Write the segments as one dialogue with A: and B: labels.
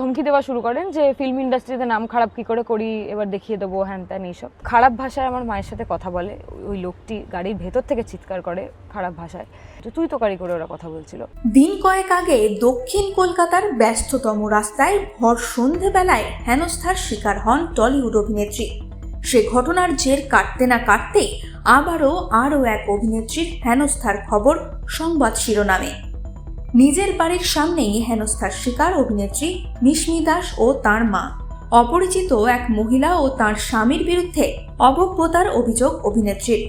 A: ধমকি দেওয়া শুরু করেন যে ফিল্ম ইন্ডাস্ট্রিতে নাম খারাপ কি করে করি, এবার দেখিয়ে দেবো হ্যান ত্যান এইসব খারাপ ভাষায় আমার মায়ের সাথে কথা বলে। ওই লোকটি গাড়ির ভেতর থেকে চিৎকার করে খারাপ ভাষায়, তুই তো গাড়ি করে ওরা কথা বলছিল।
B: দিন কয়েক আগে দক্ষিণ কলকাতার ব্যস্ততম রাস্তায় ভর সন্ধেবেলায় হেনস্থার শিকার হন টলিউড অভিনেত্রী। সে ঘটনার জের কাটতে না কাটতেই আরও এক অভিনেত্রীর হেনস্থার খবর সংবাদ শিরোনামে। নিজের বাড়ির সামনেই হেনস্থার শিকার অভিনেত্রী মিশমি দাস ও তাঁর মা। অপরিচিত এক মহিলা ও তাঁর স্বামীর বিরুদ্ধে অভব্যতার অভিযোগ অভিনেত্রীর।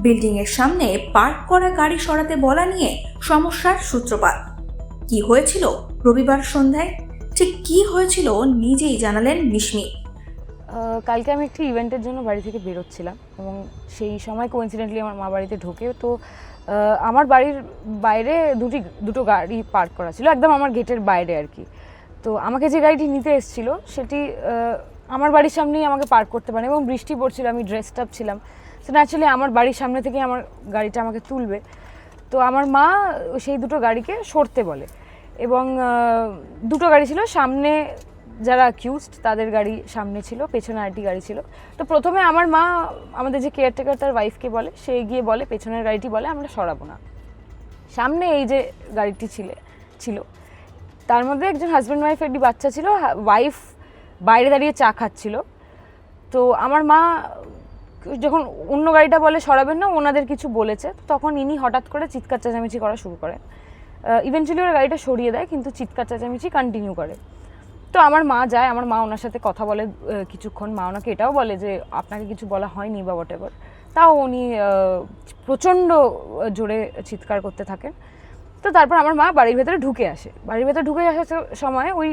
B: বিল্ডিংয়ের সামনে পার্ক করা গাড়ি সরাতে বলা নিয়ে সমস্যার সূত্রপাত। কি হয়েছিল রবিবার সন্ধ্যায়? ঠিক কি হয়েছিল নিজেই জানালেন মিশমি।
A: কালকে আমি একটি ইভেন্টের জন্য বাড়ি থেকে বেরোচ্ছিলাম এবং সেই সময় কোইন্সিডেন্টলি আমার মা বাড়িতে ঢোকে। তো আমার বাড়ির বাইরে দুটো গাড়ি পার্ক করা ছিল, একদম আমার গেটের বাইরে আর কি। তো আমাকে যে গাড়িটি নিতে এসেছিল সেটি আমার বাড়ির সামনেই আমাকে পার্ক করতে পারে এবং বৃষ্টি পড়ছিল, আমি ড্রেসড আপ ছিলাম। তো ন্যাচারালি আমার বাড়ির সামনে থেকে আমার গাড়িটা আমাকে তুলবে। তো আমার মা সেই দুটো গাড়িকে সরতে বলে এবং দুটো গাড়ি ছিল, সামনে যারা অ্যাকিউজড তাদের গাড়ি সামনে ছিল, পেছনে আরেকটি গাড়ি ছিল। তো প্রথমে আমার মা আমাদের যে কেয়ারটেকার তার ওয়াইফকে বলে, সে গিয়ে বলে পেছনের গাড়িটি বলে আমরা সরাবো না। সামনে এই যে গাড়িটি ছিল তার মধ্যে একজন হাজব্যান্ড ওয়াইফ একটি বাচ্চা ছিল। ওয়াইফ বাইরে দাঁড়িয়ে চা খাচ্ছিল। তো আমার মা যখন অন্য গাড়িটা বলে সরাবেন না, ওনাদের কিছু বলেছে, তখন ইনি হঠাৎ করে চিৎকার চেঁচামেচি করা শুরু করেন। ইভেন্চুয়ালি ওরা গাড়িটা সরিয়ে দেয়, কিন্তু চিৎকার চেঁচামেচি কন্টিনিউ করে। তো আমার মা যায়, আমার মা ওনার সাথে কথা বলে কিছুক্ষণ। মা ওনাকে এটাও বলে যে আপনাকে কিছু বলা হয়নি বা হোয়াট এভার। তাও উনি প্রচণ্ড জোরে চিৎকার করতে থাকেন। তো তারপর আমার মা বাড়ির ভেতরে ঢুকে আসে। বাড়ির ভেতরে ঢুকে আসার সময় ওই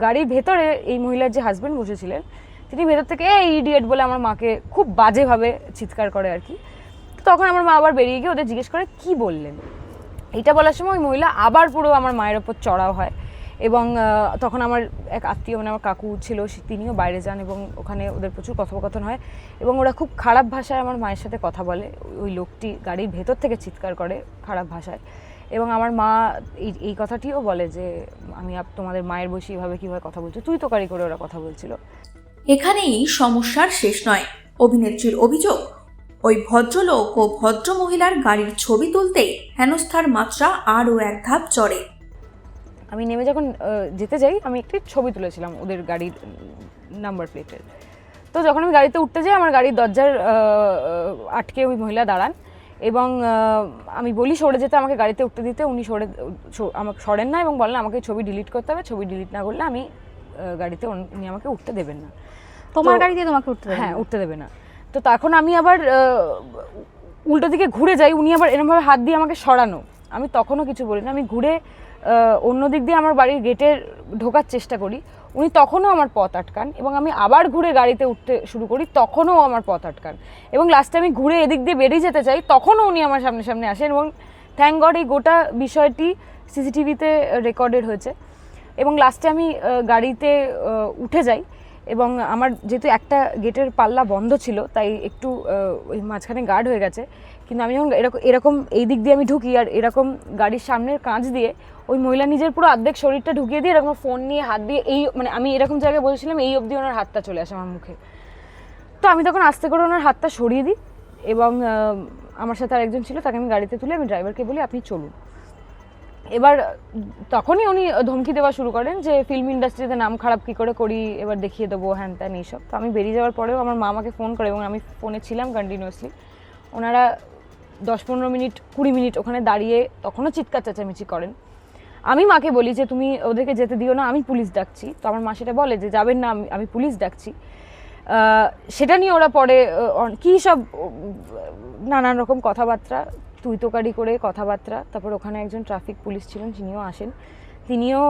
A: গাড়ির ভেতরে এই মহিলার যে হাজব্যান্ড বসেছিলেন তিনি ভেতর থেকে এই ইডিয়েট বলে আমার মাকে খুব বাজেভাবে চিৎকার করে আর কি। তখন আমার মা আবার বেরিয়ে গিয়ে ওদের জিজ্ঞেস করে কি বললেন। এইটা বলার সময় ওই মহিলা আবার পুরো আমার মায়ের ওপর চড়াও হয় এবং তখন আমার এক আত্মীয় মানে আমার কাকু ছিল, তিনিও বাইরে যান এবং ওখানে ওদের প্রচুর কথোপকথন হয় এবং ওরা খুব খারাপ ভাষায় আমার মায়ের সাথে কথা বলে। ওই লোকটি গাড়ির ভেতর থেকে চিৎকার করে খারাপ ভাষায় এবং আমার মা এই কথাটিও বলে যে আমি তোমাদের মায়ের বসে এইভাবে কীভাবে কথা বলছো, তুই তো গাড়ি করে ওরা কথা বলছিল।
B: এখানেই সমস্যার শেষ নয়। অভিনেত্রীর অভিযোগ, ওই ভদ্রলোক ও ভদ্র মহিলার গাড়ির ছবি তুলতেই হেনস্থার মাত্রা আরও এক ধাপ চড়ে।
A: আমি নেমে যখন যেতে যাই আমি একটি ছবি তুলেছিলাম ওদের গাড়ির নাম্বার প্লেটের। তো যখন আমি গাড়িতে উঠতে যাই আমার গাড়ির দরজার আটকে ওই মহিলা দাঁড়ান এবং আমি বলি সরে যেতে, আমাকে গাড়িতে উঠতে দিতে। উনি আমাকে সরেন না এবং বলেন আমাকে ছবি ডিলিট করতে হবে, ছবি ডিলিট না করলে আমি গাড়িতে উনি আমাকে উঠতে দেবেন না।
C: তোমার গাড়িতে তোমাকে উঠতে দেবে?
A: হ্যাঁ, উঠতে দেবে না। তো তখন আমি আবার উল্টো দিকে ঘুরে যাই, উনি আবার এরকমভাবে হাত দিয়ে আমাকে সরানো। আমি তখনও কিছু বলি না, আমি ঘুরে অন্য দিক দিয়ে আমার বাড়ির গেটের ঢোকার চেষ্টা করি। উনি তখনও আমার পথ আটকান এবং আমি আবার ঘুরে গাড়িতে উঠতে শুরু করি, তখনও আমার পথ আটকান এবং লাস্টে আমি ঘুরে এদিক দিয়ে বেরিয়ে যেতে চাই, তখনও উনি আমার সামনে আসেন এবং থ্যাঙ্ক গড এই গোটা বিষয়টি সিসিটিভিতে রেকর্ডেড হয়েছে। এবং লাস্টে আমি গাড়িতে উঠে যাই এবং আমার যেহেতু একটা গেটের পাল্লা বন্ধ ছিল তাই একটু ওই মাঝখানে গার্ড হয়ে গেছে, কিন্তু আমি যখন এরকম এই দিক দিয়ে আমি ঢুকি আর এরকম গাড়ির সামনের কাঁচ দিয়ে ওই মহিলা নিজের পুরো অর্ধেক শরীরটা ঢুকিয়ে দিয়ে এরকম ফোন নিয়ে হাত দিয়ে এই মানে আমি এরকম জায়গায় বসেছিলাম, এই অবধি ওনার হাতটা চলে আসে আমার মুখে। তো আমি তখন আস্তে করে ওনার হাতটা সরিয়ে দিই এবং আমার সাথে আরেকজন ছিল তাকে আমি গাড়িতে তুলে আমি ড্রাইভারকে বলি আপনি চলুন। এবার তখনই উনি ধমকি দেওয়া শুরু করেন যে ফিল্ম ইন্ডাস্ট্রিতে নাম খারাপ কী করে করি, এবার দেখিয়ে দেবো হ্যান ত্যান এইসব। তো আমি বেরিয়ে যাওয়ার পরেও আমার মা আমাকে ফোন করে এবং আমি ফোনে ছিলাম কন্টিনিউয়াসলি। ওনারা 10-15 মিনিট 20 মিনিট ওখানে দাঁড়িয়ে তখনও চিৎকার চেঁচামেচি করেন। আমি মাকে বলি যে তুমি ওদেরকে যেতে দিও না, আমি পুলিশ ডাকছি। তো আমার মা সেটা বলে যে যাবেন না, আমি পুলিশ ডাকছি। সেটা নিয়ে ওরা পরে কী সব নানান রকম কথাবার্তা, তুই তোকারি করে কথাবার্তা। তারপর ওখানে একজন ট্রাফিক পুলিশ ছিলেন, তিনিও আসেন, তিনিও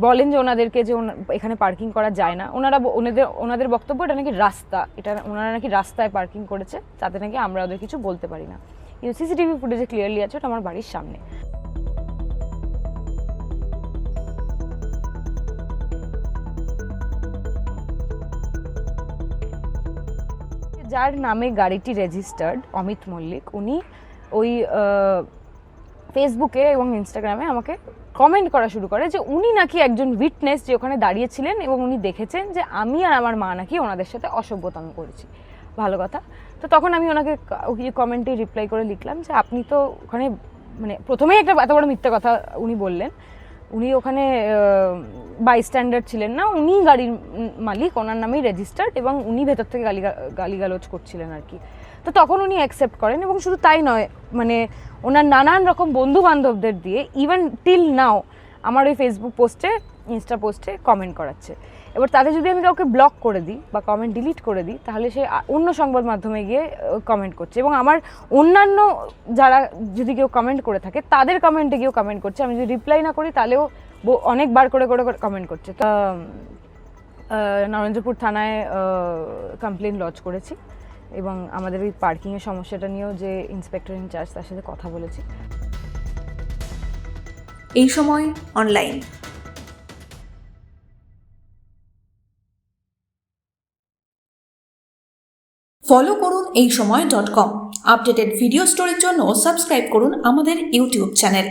A: বলেন যে ওনাদেরকে যে এখানে পার্কিং করা যায় না। ওনাদের বক্তব্য এটা নাকি রাস্তা, এটা ওনারা নাকি রাস্তায় পার্কিং করেছে, তাতে নাকি আমরা ওদের কিছু বলতে পারি না। কিন্তু সিসিটিভি ফুটেজে ক্লিয়ারলি আছে ওটা আমার বাড়ির সামনে। যার নামে গাড়িটি রেজিস্টার্ড অমিত মল্লিক, উনি ওই ফেসবুকে এবং ইনস্টাগ্রামে আমাকে কমেন্ট করা শুরু করে যে উনি নাকি একজন উইটনেস যে ওখানে দাঁড়িয়েছিলেন এবং উনি দেখেছেন যে আমি আর আমার মা নাকি ওনাদের সাথে অসভ্যতাম করেছি। ভালো কথা। তো তখন আমি ওনাকে কমেন্টে রিপ্লাই করে লিখলাম যে আপনি তো ওখানে মানে প্রথমেই একটা এত বড় মিথ্যা কথা উনি বললেন, উনি ওখানে বাইস্ট্যান্ডার ছিলেন না, উনি গাড়ির মালিক, ওনার নামেই রেজিস্টার্ড এবং উনি ভেতর থেকে গালিগালোচ করছিলেন আর কি। তো তখন উনি অ্যাকসেপ্ট করেন এবং শুধু তাই নয়, মানে ওনার নানান রকম বন্ধু বান্ধবদের দিয়ে ইভেন টিল নাও আমার ওই ফেসবুক পোস্টে ইনস্টা পোস্টে কমেন্ট করাচ্ছে। এবার তাতে যদি আমি কাউকে ব্লক করে দিই বা কমেন্ট ডিলিট করে দিই তাহলে সে অন্য সংবাদ মাধ্যমে গিয়ে কমেন্ট করছে এবং আমার অন্যান্য যারা যদি কেউ কমেন্ট করে থাকে তাদের কমেন্টে গিয়েও কমেন্ট করছে। আমি যদি রিপ্লাই না করি তাহলেও অনেকবার করে করে কমেন্ট করছে। তো নরেন্দ্রপুর থানায় কমপ্লেন লজ করেছি এবং আমাদের ওই পার্কিংয়ের সমস্যাটা নিয়েও যে ইন্সপেক্টর ইনচার্জ তার সাথে কথা বলেছি।
B: এই সময় অনলাইন। ফলো করুন এইসময়.com। আপডেটেড ভিডিও স্টোরির জন্য সাবস্ক্রাইব করুন আমাদের ইউটিউব চ্যানেল।